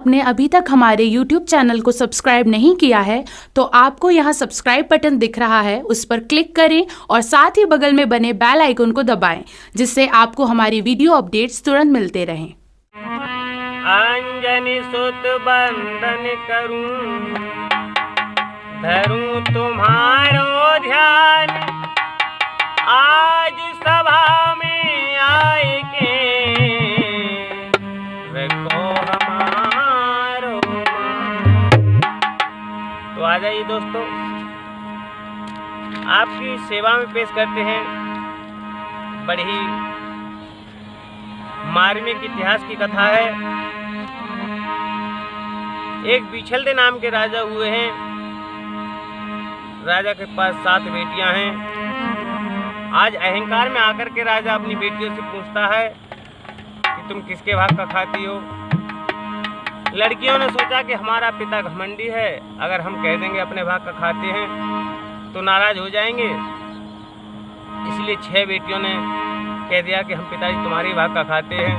आपने अभी तक हमारे YouTube चैनल को सब्सक्राइब नहीं किया है तो आपको यहाँ सब्सक्राइब बटन दिख रहा है, उस पर क्लिक करें और साथ ही बगल में बने बेल आइकन को दबाएं, जिससे आपको हमारी वीडियो अपडेट्स तुरंत मिलते रहें। अंजनी सुत बंदन करूं, धरूं तुम्हारो ध्यान, आज सभा में आए के रखो हमारो। तो आ जाइए दोस्तों, आपकी सेवा में पेश करते हैं बड़ी ही मार्मिक इतिहास की कथा है। एक बिछलदे नाम के राजा हुए हैं। राजा के पास 7 बेटियां हैं। आज अहंकार में आकर के राजा अपनी बेटियों से पूछता है कि तुम किसके भाग का खाती हो। लड़कियों ने सोचा कि हमारा पिता घमंडी है, अगर हम कह देंगे अपने भाग का खाते हैं तो नाराज हो जाएंगे, इसलिए 6 बेटियों ने कह दिया कि हम पिताजी तुम्हारे भाग का खाते हैं।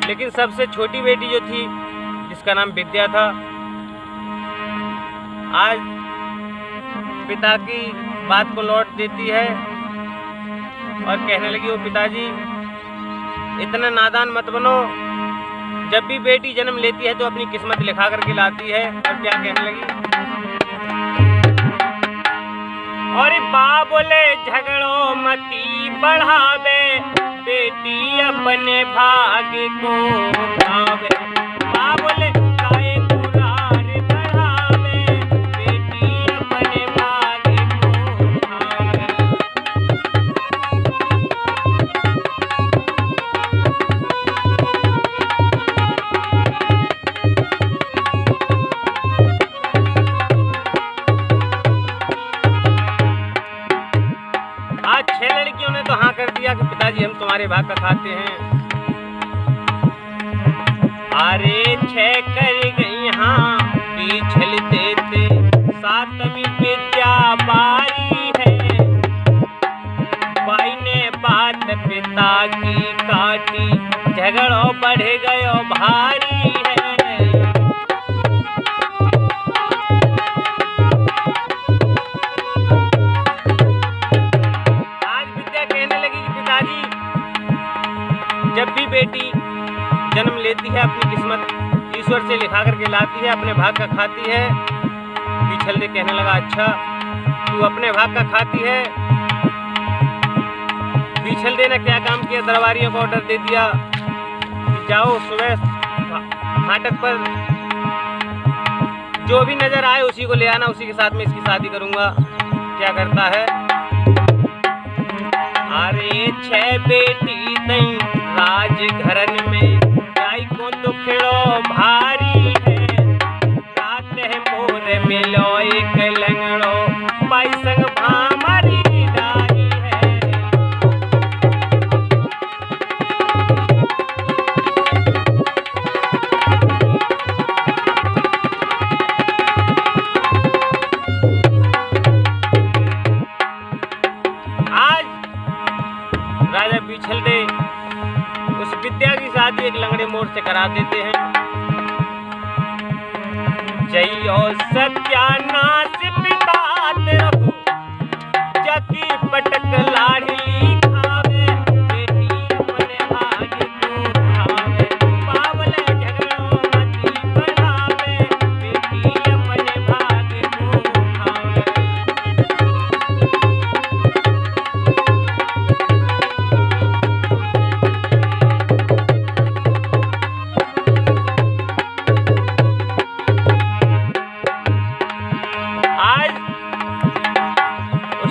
लेकिन सबसे छोटी बेटी जो थी, जिसका नाम विद्या था, आज पिता की बात को लौट देती है और कहने लगी, ओ पिताजी इतना नादान मत बनो, जब भी बेटी जन्म लेती है तो अपनी किस्मत लिखा करके लाती है। और क्या कहने लगी, और बाबुले झगड़ो मती बढ़ावे, बेटी अपने भाग्य को खावे। बाबुले काहे कुरार बढ़ावे, बेटी अपने भाग्य को खावे। आज 6 लड़कियों ने तो हाँ कर दिया कि पिताजी हम तुम्हारे भाग का खाते हैं। अरे 6 कर गई हाँ पिछल देते, 7वीं विद्या बारी है। बाई ने बात पिता की काटी, झगड़ो बढ़ गयो भारी है। आज विद्या कहने लगी कि पिताजी जब भी बेटी जन्म लेती है अपनी किस्मत ईश्वर से लिखा करके लाती है, अपने भाग का खाती है। बिछलदे कहने लगा, अच्छा तू अपने भाग का खाती है। बिछलदे ने क्या काम किया, दरबारियों को ऑर्डर दे दिया कि जाओ सुबह फाटक पर जो भी नजर आए उसी को ले आना, उसी के साथ में इसकी शादी करूंगा। क्या करता है, अरे 6 बेटी दई राज घरन में, जाई को तो खिड़ो भारी है। रात है मोर मिलो एक लंगड़ो, पाई संग भामारी डारी है। आज राजा बिछलदे उस विद्या की शादी एक लंगड़े मोर से करा देते हैं। जइयो सत्यानाश पिता तेरो, जकी पटक लाढ़ली खावे, बेटी अपने भाग्य को खावे। बावले झगड़ो मती बढ़ावे, बेटी अपने भाग्य को खावे।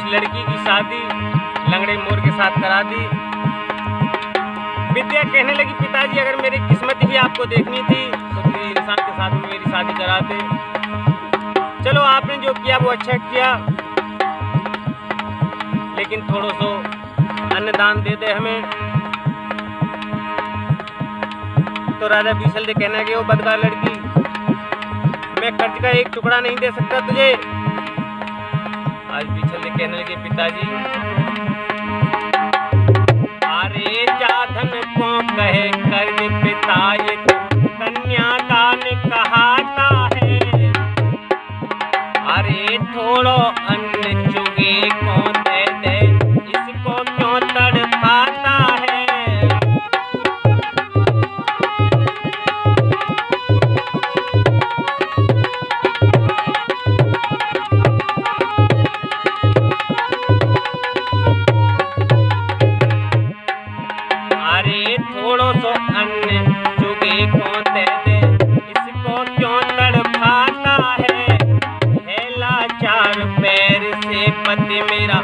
लड़की की शादी लंगड़े मोर के साथ करा दी। विद्या कहने लगी, पिताजी अगर मेरी किस्मत ही आपको देखनी थी तो किसी इंसान के साथ में मेरी शादी कराते। चलो आपने जो किया वो अच्छा किया, लेकिन थोड़ा सो अन्नदान दे दे हमें। तो राजा बिछलदे कहने लगे, ओ बदकार लड़की, मैं कर्ज का एक टुकड़ा नहीं दे सकता तुझे। आज बिछलदे कहने लगे, पिताजी अरे जाधन को कहे कर्ज पिता, ये कन्या का हाथ मेरा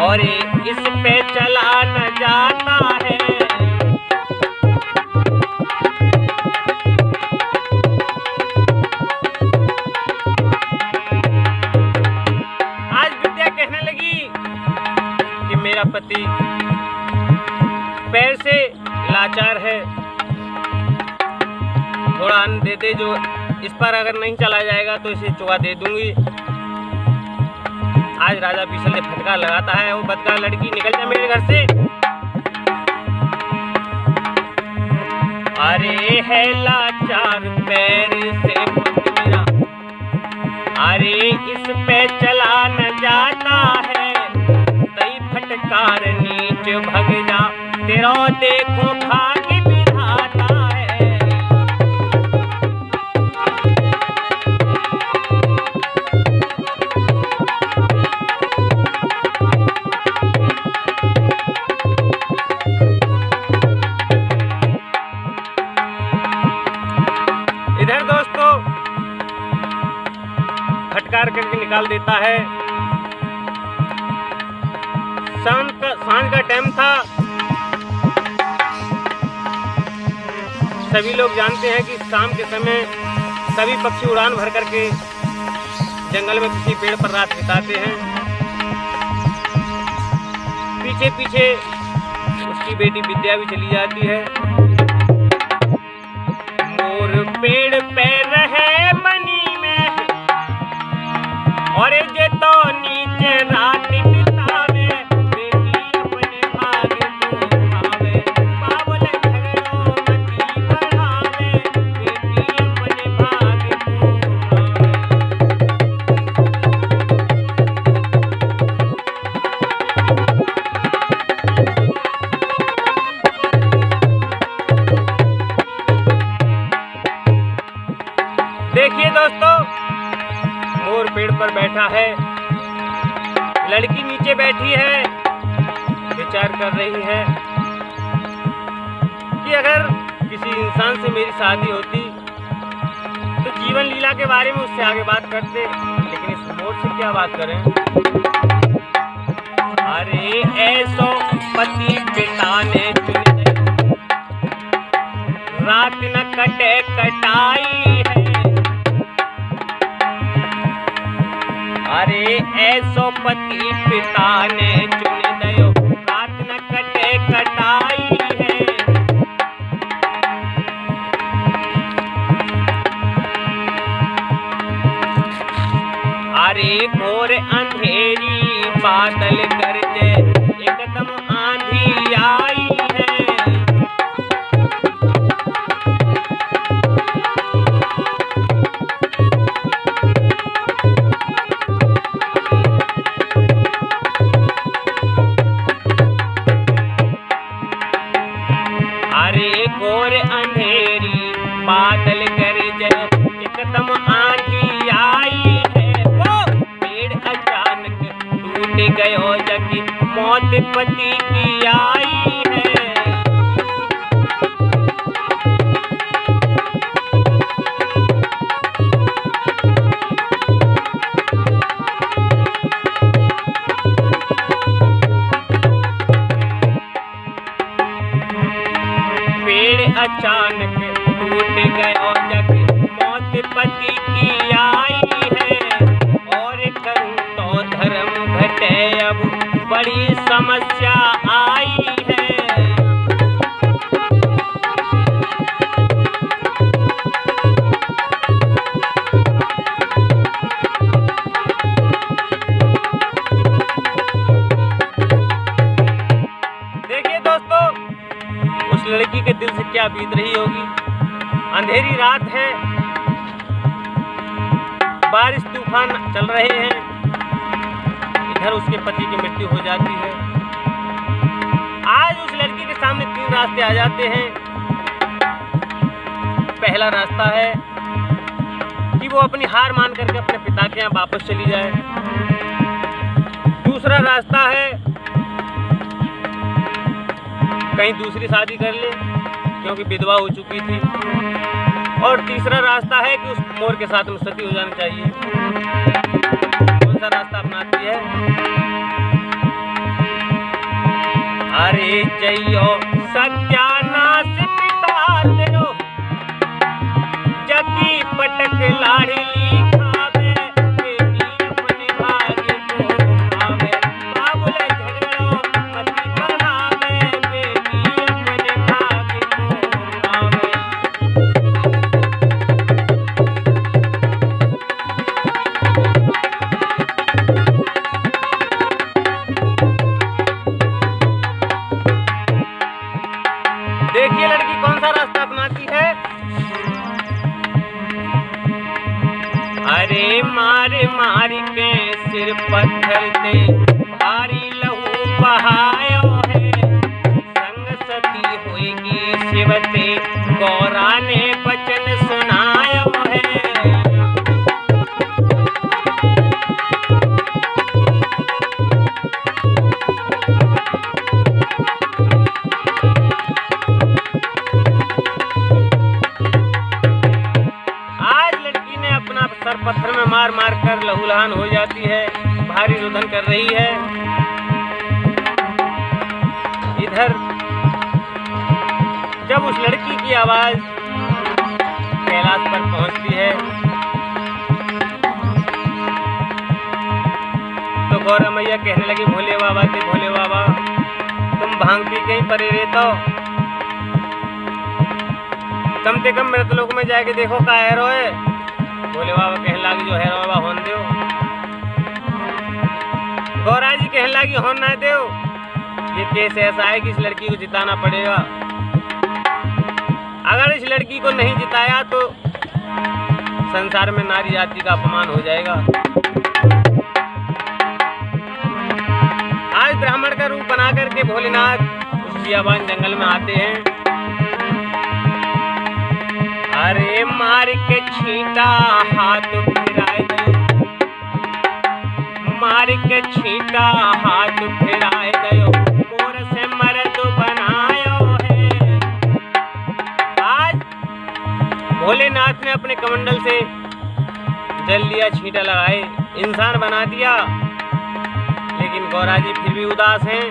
और इस पे चला न जाता है। आज विद्या कहने लगी कि मेरा पति पैर से लाचार है, थोड़ा अन्न दे दे, जो इस पर अगर नहीं चला जाएगा तो इसे चुआ दे दूंगी। आज राजा बिसल ने फटकार लगाता है, वो बदकार लड़की निकल जा मेरे घर से। अरे है लाचार पैर से पति मेरा, अरे इस पे चला न जाता है, तई फटकार नीच भग जा, तेरा देखो भाग्य विधाता है। इधर दोस्तों फटकार करके निकाल देता है। सांझ का टाइम था। सभी लोग जानते हैं कि शाम के समय सभी पक्षी उड़ान भर करके जंगल में किसी पेड़ पर रात बिताते हैं। पीछे पीछे उसकी बेटी विद्या भी चली जाती है। मोर पेड़ पे रहे बनी में और जे तो नीचे रात बितावे, बेटी अपने भाग को भावे, बाबुल घरों मती बढ़ावे, बेटी अपने भाग को देखिए दोस्तों, मोर पेड़ पर बैठा है, लड़की नीचे बैठी है, विचार कर रही है कि अगर किसी इंसान से मेरी शादी होती तो जीवन लीला के बारे में उससे आगे बात करते, लेकिन इस मोर से क्या बात करें। अरे ऐसो पति पिता ने चुने, रात न कटे कटाई है। अरे ऐसो पति पिता ने चुन दयो, रात न कटे कटाई है। अरे घोर अंधेरी बादल गरजे, एकदम आंधी आई है। घोर अंधेरी बादल गरजे, एकदम आंधी आई है। वो पेड़ अचानक टूट गयो, जगी मौत पति की आई है। अचानक टूट गयो जग, मौत पति की आई है। और करूं तो धर्म घटे, अब बड़ी समस्या आई है। देखिए दोस्तों, उस लड़की के दिल से क्या बीत रही होगी। अंधेरी रात है, बारिश तूफान चल रहे हैं, इधर उसके पति की मृत्यु हो जाती है। आज उस लड़की के सामने 3 रास्ते आ जाते हैं। पहला रास्ता है कि वो अपनी हार मान करके अपने पिता के यहाँ वापस चली जाए। दूसरा रास्ता है कहीं दूसरी शादी कर ले, क्योंकि विधवा हो चुकी थी। और तीसरा रास्ता है कि उस मोर के साथ में सती हो जानी चाहिए। सा रास्ता अपनाती है। अरे जइयो सत्यानाश पिता तेरो, जकी पटक लाड़ी खावे, बेटी अपने भाग्य को खावे। बाबुल झगड़ो मती बढ़ावे, बेटी अपने भाग्य को खावे। देखिए लड़की कौन सा रास्ता अपनाती है। अरे मार मार के सिर पत्थर दे, भारी लहू बहायो है। संग सती होएगी शिवते, गौरा ने वचन सुनायो है। सर पत्थर में मार मार कर लहूलुहान हो जाती है, भारी रुदन कर रही है। इधर जब उस लड़की की आवाज कैलाश पर पहुंचती है तो गौरा मैया कहने लगी, भोले बाबा ते भोले बाबा, तुम भांग पी के ही परे रहते हो, कम से कम मृतलोक में जाके देखो का है रोए। भोले बाबा कहने लगी, जो है बाबा होन दो। गौरा जी कहने लगी, होन ना दो, ये केस ऐसा है कि इस लड़की को जिताना पड़ेगा। अगर इस लड़की को नहीं जिताया तो संसार में नारी जाति का अपमान हो जाएगा। आज ब्राह्मण का रूप बना करके भोलेनाथ उस बियाबान जंगल में आते हैं। अरे मार के छींटा हाथ फिराए दो, मार के छींटा हाथ फिराए दो, मोर से मर्द बनायो है। आज भोलेनाथ ने अपने कमंडल से जल लिया, छींटा लगाए, इंसान बना दिया। लेकिन गौरा जी फिर भी उदास हैं।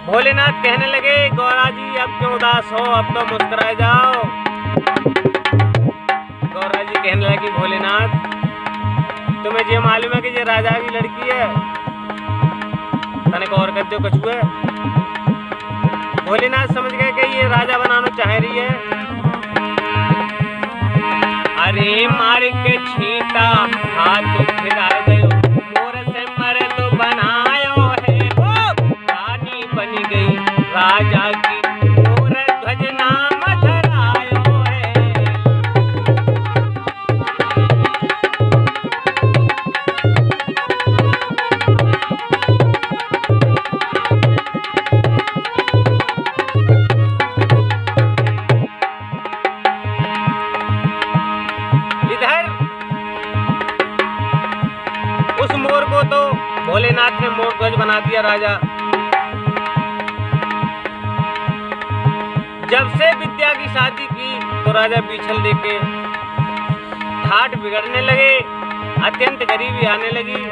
भोलेनाथ कहने लगे, गौरा जी अब क्यों उदास हो, अब तो मुस्कुराए जाओ। गौरा जी कहने लगी, भोलेनाथ तुम्हें ये मालूम है कि ये राजा की लड़की है, तने को और कर दो कछुए। भोलेनाथ समझ गए कि ये राजा बनाना चाह रही है। अरे मार के छींटा हाथ फिराए दो, मोर से मर्द बनायो है। रानी बन गई राजा की, मोर ध्वज नाम धरायो है। इधर उस मोर को तो भोलेनाथ ने मोर ध्वज बना दिया राजा। जब से विद्या की शादी की तो राजा पीछल देके ठाट बिगड़ने लगे, अत्यंत गरीबी आने लगी।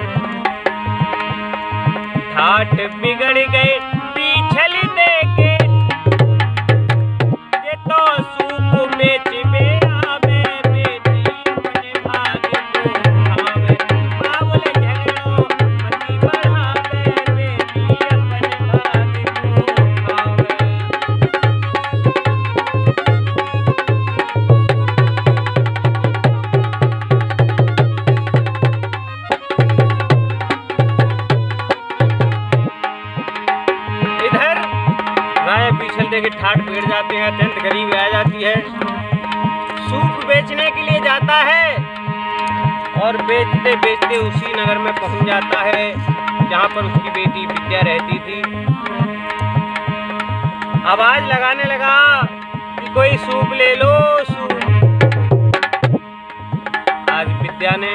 ठाट बिगड़ गए पीछल देके, ये तो सूप में चिबे आवे, बेटी अपने भाग्य को खावे। बाबुल झगड़ो मती बढ़ावे, बेटी अपने भाग्य को खावे। पीछल देके ठाट बिगड़ जाते हैं, अत्यंत गरीबी आ जाती है। सूप बेचने के लिए जाता है और बेचते बेचते उसी नगर में पहुंच जाता है जहां पर उसकी बेटी विद्या रहती थी। आवाज लगाने लगा कि कोई सूप ले लो, सूप। आज विद्या ने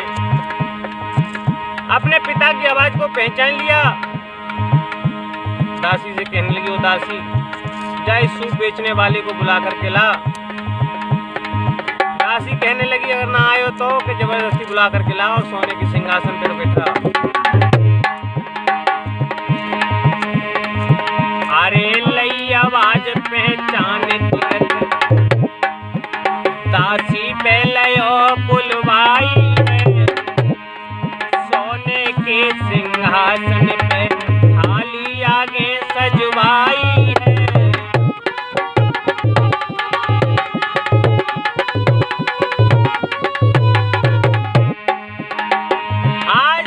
अपने पिता की आवाज को पहचान लिया। दासी से कहने लगी, वो दासी जाए सूप बेचने वाले को बुला करके ला। दासी कहने लगी अगर ना आयो तो कि जबरदस्ती बुला करके लाओ और सोने के सिंहासन पर बैठा। अरे लई आवाज पहचाने तुरंत, दासी पे लयो बुलवाई है, सोने के सिंहासन पे थाली आगे सजवाई है। आज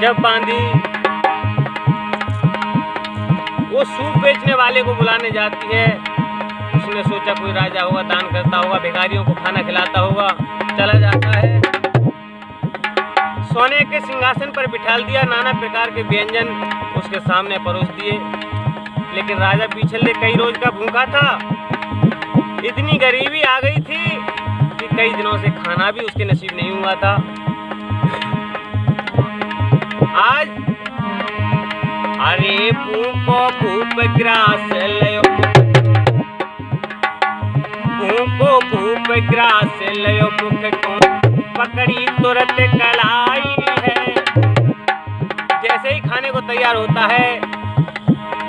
जब बांधी वो सूप बेचने वाले को बुलाने जाती है, उसने सोचा कोई राजा होगा, दान करता होगा, भिखारियों को खाना खिलाता होगा। चला जाता है, सोने के सिंहासन पर बिठाल दिया, नाना प्रकार के व्यंजन उसके सामने परोस दिए। लेकिन राजा पिछले कई रोज का भूखा था, इतनी गरीबी आ गई थी कि कई दिनों से खाना भी उसके नसीब नहीं हुआ था। आज अरे भूखो भूप ग्रास लयो, भूखो भूप ग्रास लयो, मुख को पकड़ी तुरंत कलाई है। जैसे ही खाने को तैयार होता है,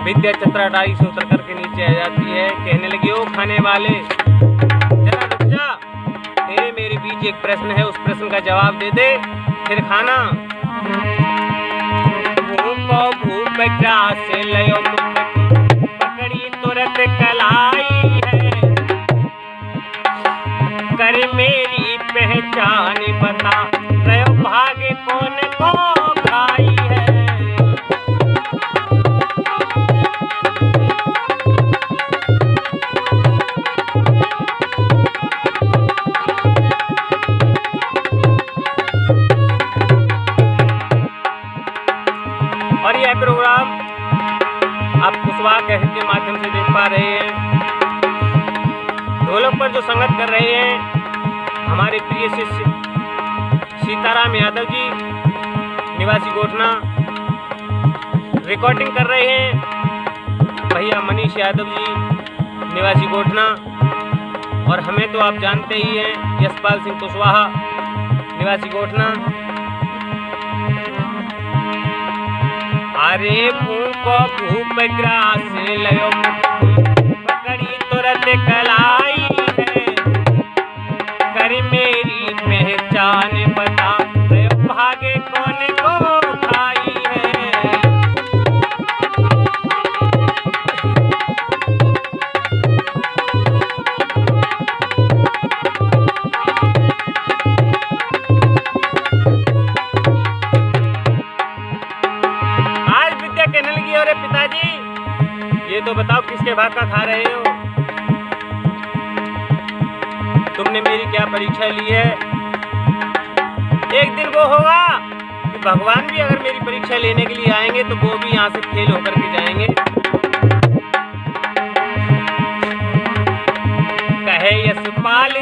विद्या चतुराई से उतर करके नीचे आ जाती है। कहने लगी ओ खाने वाले, जरा रुक जा, तेरे मेरे बीच एक प्रश्न है, उस प्रश्न का जवाब दे दे फिर खाना। भूप ग्रास लयो, मुख को पकड़ी तुरंत कलाई है, कर मेरी पहचान बता, रयो भागे कौन को खाई है। और यह प्रोग्राम आप कुशवाहा कैसेट के माध्यम से देख पा रहे हैं। ढोलक पर जो संगत कर रहे हैं हमारे प्रिय शिष्य सीताराम यादव जी, निवासी गोठना। रिकॉर्डिंग कर रहे हैं भैया मनीष यादव जी, निवासी गोठना। और हमें तो आप जानते ही हैं, यशपाल सिंह कुशवाहा, निवासी गोठना। अरे भूखो भूप ग्रास लयो, पकड़ी तुरंत कलाई है, कर मेरी पहचान बता, रयो भागे कौन को खाई है। कहने लगी अरे पिताजी, ये तो बताओ किसके भाग का खा रहे हो? तुमने मेरी क्या परीक्षा ली है? एक दिन वो होगा कि भगवान भी अगर मेरी परीक्षा लेने के लिए आएंगे तो वो भी यहाँ से फेल होकर के जाएंगे। कहे यशपाल